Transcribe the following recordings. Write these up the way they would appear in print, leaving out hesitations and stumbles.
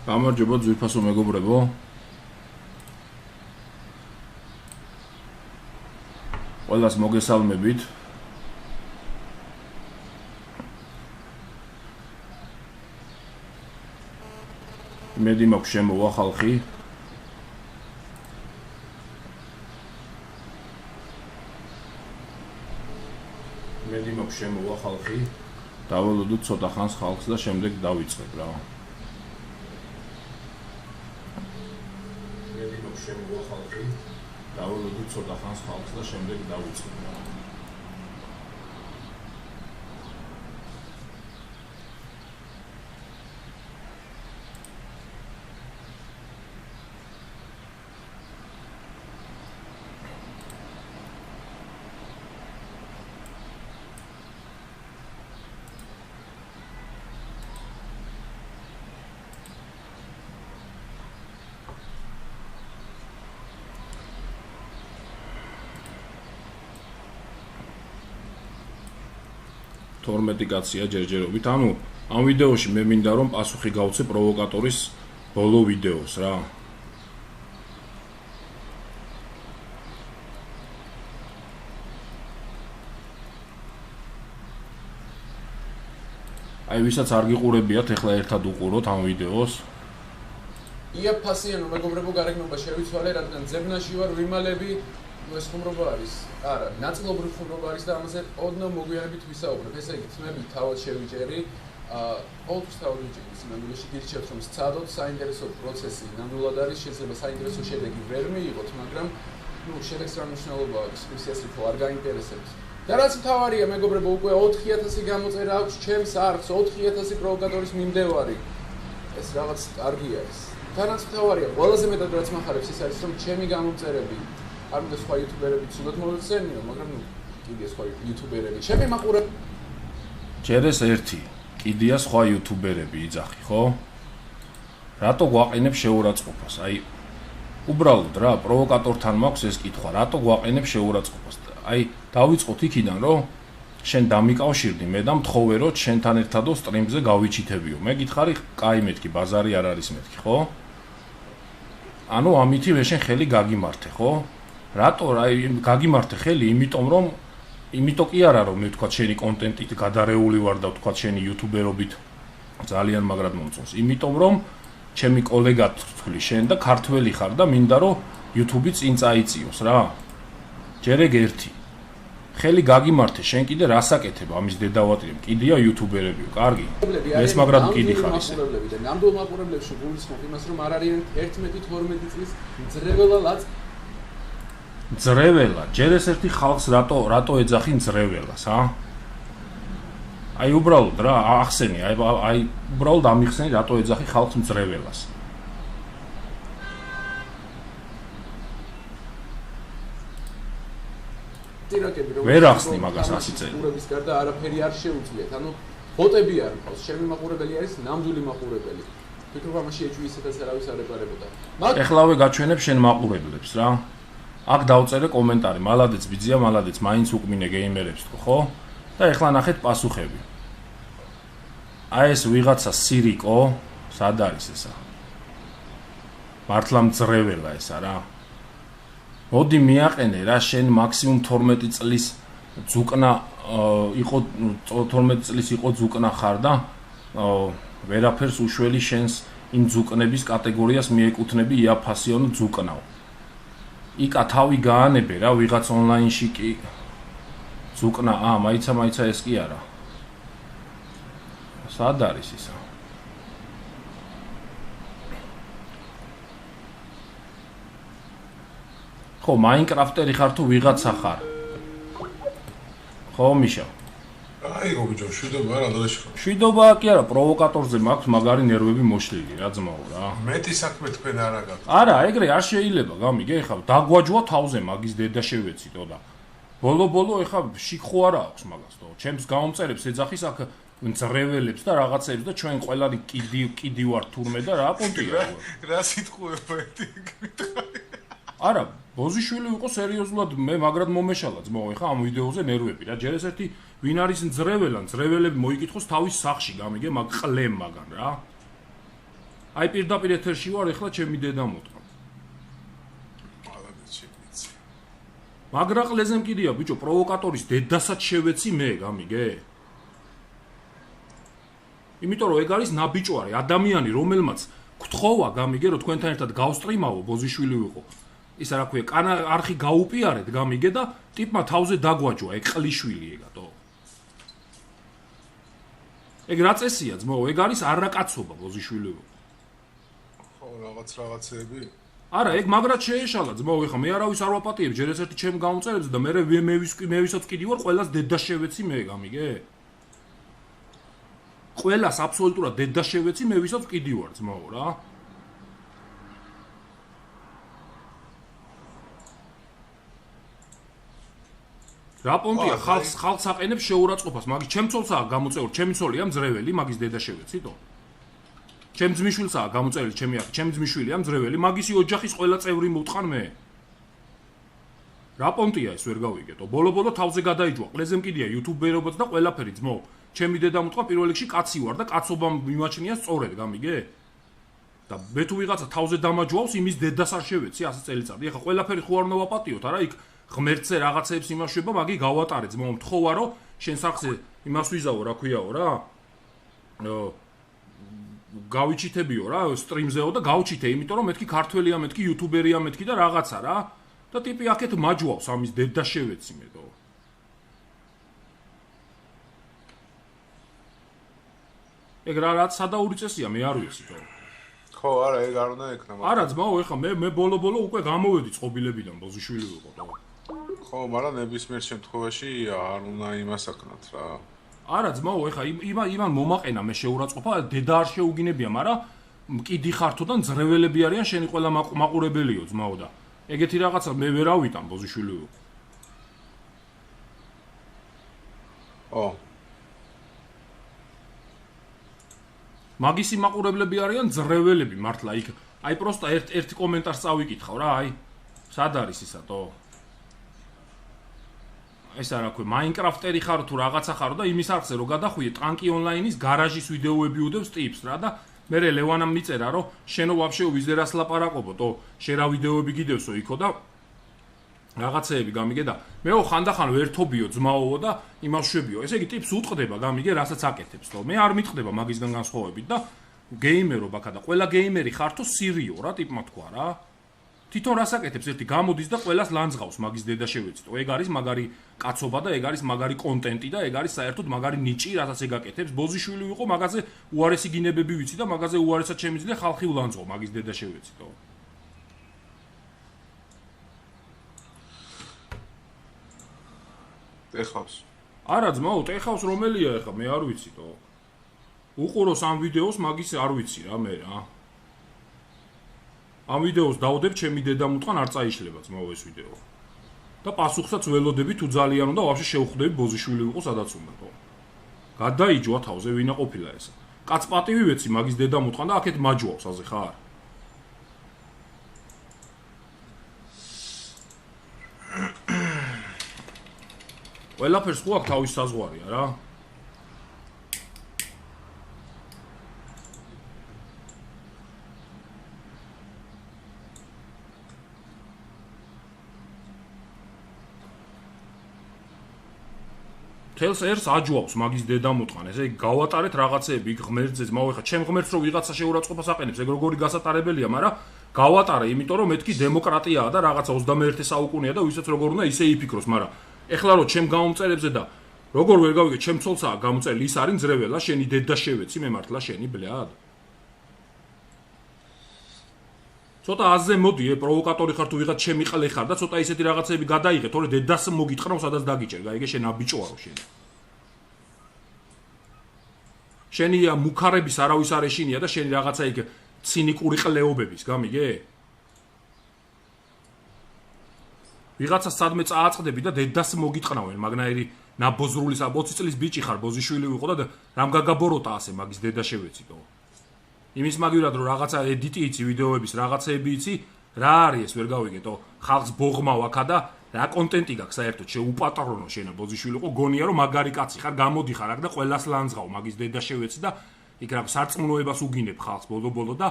გამარჯობა ძვირფასო მეგობრებო. ყველას მოგესალმებით. იმედი მაქვს შემოვა ხალხი. დაველოდოთ ცოტა ხანს ხალხს და შემდეგ დავიწყებ რა. დაველოდოთ ცოტა ხანს ხალხს და შემდეგ დავიწყებ რა. თორმეტიკაცია ჯერჯერობით. ანუ ამ ვიდეოში მე მინდა რომ პასუხი გავცე პროვოკატორის ბოლო ვიდეოს რა. აი ვისაც არ გიყურებიათ, ეხლა ერთად უყუროთ ამ ვიდეოს. იაფასიანო მეგობრებო, გარეგნობა შევიცვალე, რადგან ძებნაში ვარ, ვიმალები, ეს ხუმრობა არის. არა, ნაწილობრივ ხუმრობა არის და ამაზე ოდნავ მოგვიანებით ვისაუბრებ. ესე იგი, თმები თავად შევიჭერი, ყოველთვის თავად ვიჭერი, სინამდვილეში გირჩევთ რომ სცადოთ, საინტერესო პროცესი ნამდვილად არის, შეიძლება საინტერესო შედეგი ვერ მიიღოთ, მაგრამ შედეგს რა მნიშვნელობა აქვს, ისე ხო არ გაინტერესებს. და რაც მთავარია, მეგობრებო, უკვე 4000 გამოწერა აქვს ჩემს არხს, 4000 პროვოკატორის მიმდევარი. ეს რაღაც კარგია ეს. და რაც მთავარია, ყველაზე მეტად რაც მახარებს ის არის, რომ ჩემი გამომწერები არ უნდა სხვა იუთუბერები ცუდად მოვიხსენიო, მაგრამ კიდე სხვა იუთუბერები. ჩემი მაყურებელი ჯერეს ერთი, კიდეა სხვა იუთუბერები იძახი, ხო? რატო გვაყენებ შეურაცხყოფას? აი უბრალოდ რა, პროვოკატორთან მაქვს ეს კითხვა, რატო გვაყენებ შეურაცხყოფას? აი დავიწყოთ იქიდან, რომ შენ დამიკავშირდი მე და მთხოვე რომ შენთან ერთადო სტრიმზე გავიჩითებიო. მე გითხარი, კაი მეთქი, ბაზარი არ არის მეთქი, ხო? ანუ ამითი მე შენ ხელი გაგიმართე, ხო? რატო გაგიმართე ხელი? იმიტომ კი არა რომ მე ვთქვა შენი კონტენტით გადარეული ვარ და ვთქვა შენი იუთუბერობით ძალიან მაგრად მომწონს. იმიტომ რომ ჩემი კოლეგა თქვი შენ და ქართველი ხარ და მინდა რომ YouTube-ი წინ წაიწიოს რა. ჯერ ეგ ერთი. ხელი გაგიმართე, შენ კიდე რას აკეთებ ამის დედავატირებ? კიდეა იუთუბერებიო, კარგი. ეს მაგრად მკიდი ხარ ისე. და ნამდვილ მაყურებლებში გულისხმობ იმას რომ არ არიან 11-12 წლის ძრეველა ლაც ძრეველა, ჯერ ეს ერთი ხალხს რატო ეძახი ძრეველას, აი უბრალოდ რა, ახსენი, აი უბრალოდ ამიხსენი რატო ეძახი ხალხს ძრეველას. ვერ ახსნი მაგას 100 წელი. ყურების გარდა არაფერი არ შეუძლიათ. ანუ ბოტები არ ყავს, ჩემი მაყურებელი არის ნამდვილი მაყურებელი. ფიქრობ ამაში ეჭვი ისედაც არავის არ ეპარებოდა. ეხლავე გაჩვენებ შენ მაყურებლებს რა. აქ დავწერე კომენტარი, მალადეც ბიძია, მალადეც, მაინც უკმინე გეიმერებს თქო, ხო? და ეხლა ნახეთ პასუხები. აი ეს ვიღაცა სირიკო, სად არის ესა? მართლა მძრეველა ესა რა. მოდი მიაყენე რა, შენ მაქსიმუმ 12 წლის ძუკნა იყო 12 წლის იყო ძუკნა ხარ და ვერაფერს უშველი შენს იმ ძუკნების კატეგორიას მიეკუთვნები იაფასიანო ძუკნაო. იკა თავი გაანებე რა, ვიღაც ონლაინში კი ძუკნა, მაიცა ეს კი არა. სად არის ისა? ხო, მაინკრაფტერი ხარ თუ ვიღაცა ხარ? ხო, მიშა. აი, გოგო, შვიდობა რა დადაში ხარ? შვიდობა კი არა, პროვოკატორზე მაქვს მაგარი ნერვები მოშლილი რა ძმაო რა. მეტი საქმე თქვენ არ აგაკეთებთ. არა, ეგრე არ შეიძლება, გამიგე, ეხლა დაგვაჯვა თავზე მაგის დედა შევეციტო და ბოლო ეხლა შიქხო არა აქვს მაგას თო. ჩემს გამომწერებს ეძახის აქ მძრეველებს და რაღაცებს და ჩვენ ყველანი კიდი ვარ თურმე და რა პონტია. რა სიტყვებია გითხარი? არა, ბოზიშვილი იყო სერიოზულად მე მაგრად მომეშალა ძმაო, ეხლა ამ ვიდეოზე ნერვები რა. ჯერ ეს ერთი ვინ არის ძრეველან, ძრეველები მოიკითხოს თავის სახში, გამიგე, მაგ ყლემ მაგან რა. აი პირდაპირ ეთერში ვარ, ეხლა ჩემი დედა მოტყვა. მალადეც ვიცი. მაგრაყლეზე მკიდია, ბიჭო, პროვოკატორის დედასაც შევეცი მე, გამიგე? იმიტომ რომ ეგ არის ნაბიჭვარი, ადამიანი, რომელმაც გთხოვა, გამიგე, რომ თქვენთან ერთად გავსტრიმავო, ბოზიშვილი ვიყო. ისა რა ქვია, არხი გაუპიარეთ, გამიგე და ტიპმა თავზე დაგვაჯვა, ეგ ყლიშვილი ეგათო. ეგ რა წესია, ძმაო, ეგ არის არაკაცობა, ბოზიშვილი ვიყო. ხო, რაღაცეები? არა, ეგ მაგრად შეეშალა, ძმაო, ეხა მე არავის არ ვაპატიებ, ჯერ ეს ერთი ჩემ გამომწერებს და მე ვისაც კიდი ვარ, ყველას დედა შევეცი მე, გამიგე? ყველას აბსოლუტურად დედა შევეცი, მე ვისაც კიდი ვარ, ძმაო რა. რა პონტია, ხალხს აყენებს შეურაცხყოფას, მაგის ჩემ ცოლსაა გამოწეული, ჩემი ცოლია მძრეველი, მაგის დედა შევეცითო. ჩემ ძმიშვილსაა გამოწეული, ჩემი ძმიშვილია მძრეველი, მაგისი ოჯახის ყველა წევრი მოვტყან მე. რა პონტია ეს ვერ გავიგეთო. ბოლო-ბოლო თავზე გადაიჯვა, ყლეზე მკიდია იუთუბერობაც და ყველაფერი, ძმაო. ჩემი დედა მოვტყან პირველ რიგში კაცი ვარ და კაცობამ მიმაჩნია სწორედ, გამიგე? და მე თუ ვიღაცა თავზე დამაჯვავს, იმის დედას არ შევეცი 100 წელიწადი. ეხა ყველაფერი ხო არ უნდა ვაპატიოთ, არა იქ ღმერთზე რაღაცეებს იმაშვება, მაგი გავატარე, ძმაო, მთხოვა რომ შენ სახზე იმას ვიზაო, რა ქვიაო რა? გავიჩითებიო რა, სტრიმზეო და გავჩითე, იმიტომ რომ მეთქი ქართველია, მეთქი იუთუბერია, მეთქი და რაღაცა რა. და ტიპი აქეთ მაჯვავს, ამის დედა შევეცი მეთო. ეგ რაც სადაური წესია, მე არ ვიცი თო. ხო, არა, ეგ არ უნდა ექნა. არა, ძმაო, ეხა მე ბოლო-ბოლო უკვე გამოვედი წყობილებიდან, ბოზიშვილი ვიყო და. ხო, მაგრამ ნებისმიერ შემთხვევაში არ უნდა იმას აკნათ რა. არა, ძმაო, ეხა იმან მომაყენა მე შეურაცხყოფა, დედა არ შეუგინებია, მაგრამ მკიდი ხართო და მძრეველები არიან შენი ყველა მაყურებელიო, ძმაო და. ეგეთი რაღაცა მე ვერ ავიტან, ბოზიშვილი ვიყო. ო მაგისი მაყურებლები არიან ძრეველები მართლა იქ. აი პროსტა ერთ კომენტარს წავიკითხავ რა, აი. სად არის ისათო? ეს არა ქვე, მაინკრაფტერი ხარ თუ რაღაცა ხარო და იმის არხზე რო გადახვიე, ტანკი ონლაინის გარაჟის ვიდეოები უდევს ტიპს რა და მე ლევანამ მიწერა რომ შენო ვაფშე ვიზერას ლაპარაკობო, შენ რა ვიდეოები გიდევსო იქო და რაღაცეები გამიგე და მეო ხანდახან ვერთობიო ძმაოო და იმავშვებიო. ესე იგი ტიპს უტყდება გამიგე, რასაც აკეთებს თო. მე არ მიტყდება მაგისგან განსხვავებით და გეიმერო ბაქა და ყველა გეიმერი ხართო სირიო რა ტიპმა თქვა რა. თვითონ რას აკეთებს ერთი გამოდის და ყველას ლანძღავს მაგის დედა შევეცით. ეგ არის მაგარი კაცობა და ეგ არის მაგარი კონტენტი და ეგ არის საერთოდ მაგარი ნიჭი, რასაც ეგ აკეთებს. ბოზიშვილი ვიყო, მაგაზე უარესი გინებები ვიცი და მაგაზე უარესად შემიძლია ხალხი ულანძღო მაგის დედა შევეცით. ეხავს. არა ძმაო, ტეხავს რომელია ეხა, მე არ ვიცი თო. უყუროს ამ ვიდეოს, მაგის არ ვიცი რა მე რა. ამ ვიდეოს დავდებ, ჩემი დედა მუტყან არ წაიშლება ძმაო ეს ვიდეო. და პასუხსაც ველოდები თუ ძალიან უნდა ვაფშე შევხვდები ბოზიშვილი ვიყო სადაც უნდა თო. გადაიჯვა თავზე ვინა ყოფილა ეს. კაც პატივი ვეცი მაგის დედა მუტყან და აქეთ მაჯვავს აზე ხარ. ყველაფერს ხო აქვს თავის საზღვარია რა. თელს ერს აჯვავს მაგის დედა მუტყან, ესე გავატარეთ რაღაცეები იქ ღმერთზე, ძმაო, ეხა ჩემ ღმერთს რო ვიღაცა შეურაცხყოფას აყენებს, ეგ როგორი გასატარებელია, მაგრამ გავატარე, იმიტომ რომ მეთქი დემოკრატიაა და რაღაცა 21 საუკუნეა და ვისაც როგორ უნდა ისე იფიქროს, მაგრამ ეხლა რო ჩემ გამომწერებზე და როგორ ვერ გავიგე, ჩემ ცოლსაა გამოწერილი, ის არის მძრეველა, შენი დედა შევეცი, მე მართლა შენი ბლად. ცოტა აზე მოდი, პროვოკატორი ხარ თუ ვიღაც ჩემი ყლე ხარ და ცოტა ისეთი რაღაცები გადაიღე, თორე დედას მოგიტყნავ, სადაც დაგიჭერ, გაიგე შენ აბიჭოარო შენ. შენი მუქარების არავის არ ეშინია და შენი რაღაცა იქ ცინიკური ყლეობების, გამიგე? ვიღაცა სადმე წააწყდები და დედას მოგიტყნავენ, მაგნაირი ნაბოზრული 20 წლის ბიჭი ხარ, ბოზიშვილი ვიყო და რამ გაგაბოროტა ასე მაგის დედა შევეციტო. იმის მაგივრად რომ რაღაცა ედიტი იცი ვიდეოების, რაღაცეები იცი, რა არის ეს ვერ გავიგეთო. ხალხს ბოღმავ აქა და რა კონტენტი გაქვს საერთოდ, შეუპატრონო შენა ბოზიშვილი ვიყო, გონია რომ მაგარი კაცი ხარ, გამოდი ხარ აქ და ყველას ლანძღავ მაგის დედა შევეცი და იქ რა სარწმუნოებას უგინებ ხალხს ბოლო-ბოლო და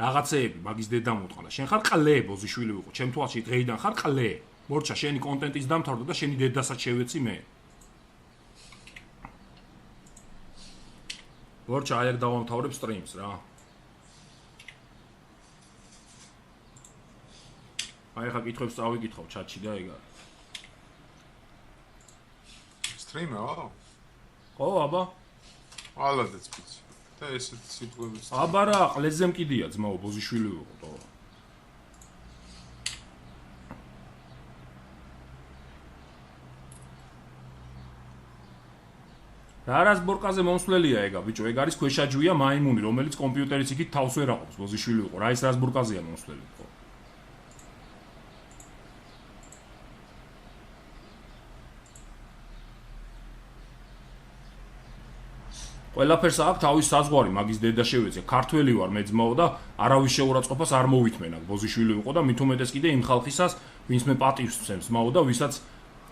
რაღაცეები მაგის დედა მოტყნა. შენ ხარ ყლე ბოზიშვილი ვიყო, ჩემ თვალში დღეიდან ხარ ყლე. მორჩა შენი კონტენტის დამთავრდა და შენი დედასაც შევეცი მე. მორჩა აი აქ დავამთავრებ სტრიმს რა. აი ხა კითხვებს წავიკითხავ ჩატში და ეგ არის. სტრიმეო? ხო, აბა. ალადეც ვიცი. და ესეთ სიტყვებს. აბა რა, ყლეზე მკიდია ძმაო, ბოზიშვილი ვიყო თო. რას ბორკაზე მომსვლელია ეგა, ბიჭო, ეგ არის ქვეშაჯვია მაიმუნი, რომელიც კომპიუტერის იქით თავს ვერ აყობს, ბოზიშვილი ვიყო. რა ის რას ბორკაზეა მომსვლელი ხო? ყველაფერს აქვს თავის საზღვარი, მაგის დედა შევეცე. ქართველი ვარ მე ძმაო და არავის შეურაცხყოფას არ მოვითმენ აქ ბოზიშვილი ვიყო და მით უმეტეს კიდე იმ ხალხისას, ვინც მე პატივს ვცემს ძმაო და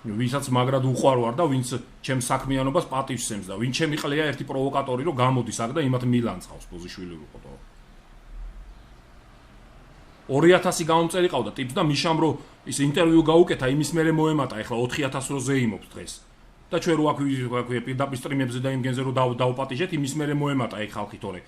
ვისაც მაგრად უყვარვარ და ვინც ჩემს საქმიანობას პატივს ვცემს და ვინ ჩემი ყლეა ერთი პროვოკატორი რომ გამოდის აქ და იმათ მილანცხავს ბოზიშვილი ვიყო და 2000 გამომწერი ყავდა ტიპს და მიშამ რომ ის ინტერვიუ გაუკეთა იმის მერე მოემატა ეხლა 4000 რო ზეიმობს დღეს და ჩვენ რო აქ პირდაპირ სტრიმებზე და იმ გენზე რო დავპატიჟეთ იმის მერე მოემატა ეგ ხალხი თორე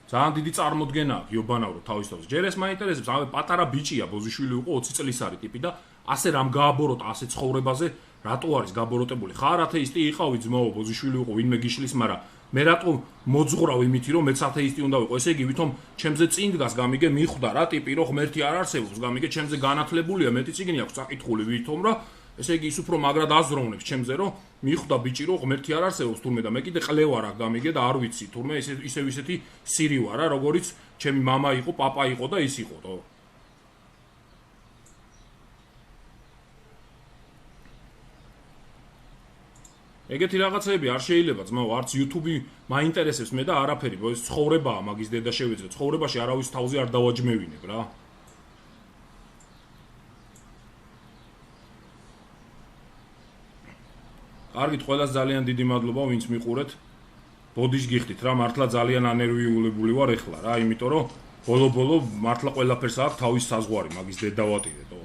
ძალიან დიდი წარმოდგენა აქვს იობანავრო თავის თავს ჯერ ეს მაინტერესებს ავე პატარა ბიჭია ბოზიშვილი იყო 20 წლის არის ტიპი და ასე რამ გააბოროტა ასე ცხოვრებაზე რატო არის გაბოროტებული ხარ ათეისტი იყავი ძმაო ბოზიშვილი იყო ვინმე გიშლის მაგრამ მე რატო მოძღრავ იმითი რომ მეც ათეისტი უნდა ვიყო ესე იგი ვითომ ჩემზე წინ დგას გამიგე მიხვდა რა ტიპი რომ ღმერთი არ არსებობს გამიგე ჩემზე განათლებულია მეტი წიგნი აქვს საკითხული ვითომ რა ესე იგი ის უფრო მაგრად აზროვნებს ჩემზე რომ მიხვდა ბიჭი რომ ღმერთი არ არსებობს თურმე და მე კიდე ყლევარ აქ გამიგე და არ ვიცი თურმე ისეთი სირი ვარ რა როგორიც ჩემი მამა იყო პაპა იყო და ის იყო თო ეგეთი რაღაცები არ შეიძლება ძმაო არც YouTube მაინტერესებს მე და არაფერი ეს ცხოვრებაა მაგის დედა შევეძრე ცხოვრებაში არავის თავზე არ დავაჯმევინებ რა კარგით ყველას ძალიან დიდი მადლობა ვინც მიყურეთ ბოდიშ გიხდით რა მართლა ძალიან ანერვიულებული ვარ ეხლა რა იმიტომ რომ ბოლო-ბოლო მართლა ყველაფერს აქვს თავის საზღვარი მაგის დედა ვატირეთო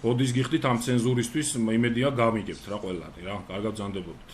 ბოდიშ გიხდით ამ ცენზურისთვის იმედია გამიგებთ რა ყველანი რა კარგად ბრძანდებოდით